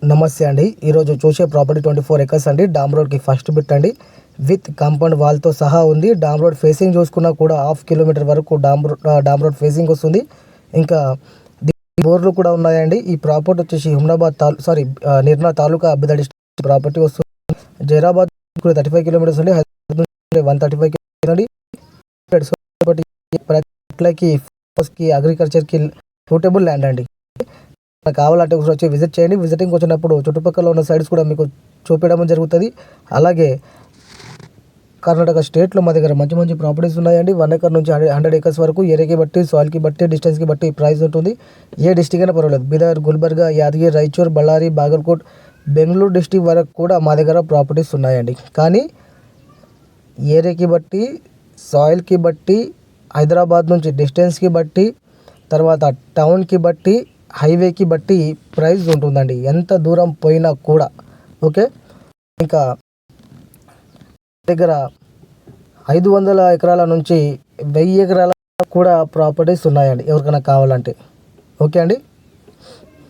నమస్తే అండి. ఈరోజు చూసే ప్రాపర్టీ 24 ఎకర్స్ అండి. డామ్ రోడ్కి ఫస్ట్ బిట్ అండి. విత్ కాంపౌండ్ వాల్తో సహా ఉంది. డామ్ రోడ్ ఫేసింగ్ చూసుకున్నా కూడా 1/2 కిలోమీటర్ వరకు డామ్ రోడ్ ఫేసింగ్ వస్తుంది. ఇంకా బోర్లు కూడా ఉన్నాయండి. ఈ ప్రాపర్టీ వచ్చేసి నిర్మల్ తాలూకా అబ్బిద డిస్ట్రిక్ట్ ప్రాపర్టీ వస్తుంది. జైరాబాద్ 35 కిలోమీటర్స్ అండి. హైదరాబాద్ 135 కిలోమీటర్స్ అండి. అగ్రికల్చర్కి సూటబుల్ ల్యాండ్ అండి. కావాలంటే ఒకసారి వచ్చి విజిట్ చేయండి. విజిటింగ్ వచ్చినప్పుడు చుట్టుపక్కల ఉన్న సైడ్స్ కూడా మీకు చూపించడం జరుగుతుంది. అలాగే కర్ణాటక స్టేట్లో మా దగ్గర మంచి మంచి ప్రాపర్టీస్ ఉన్నాయండి. 1 ఎకర్ నుంచి 100 ఎకర్స్ వరకు ఏరియాకి బట్టి, సాయిల్కి బట్టి, డిస్టెన్స్కి బట్టి ప్రైస్ ఉంటుంది. ఏ డిస్టిక్ అయినా పర్వాలేదు. బీదర్, గుల్బర్గా, యాదగిరి, రాయచూర్, బళ్ళారి, బాగల్కోట్, బెంగళూరు డిస్టిక్ వరకు కూడా మా దగ్గర ప్రాపర్టీస్ ఉన్నాయండి. కానీ ఏరియాకి బట్టి, సాయిల్కి బట్టి, హైదరాబాద్ నుంచి డిస్టెన్స్కి బట్టి, తర్వాత టౌన్కి బట్టి, హైవేకి బట్టి ప్రైస్ ఉంటుందండి. ఎంత దూరం పోయినా కూడా. ఓకే, ఇంకా దగ్గర 500 ఎకరాల నుంచి 1000 ఎకరాల కూడా ప్రాపర్టీస్ ఉన్నాయండి ఎవరికైనా కావాలంటే. ఓకే అండి.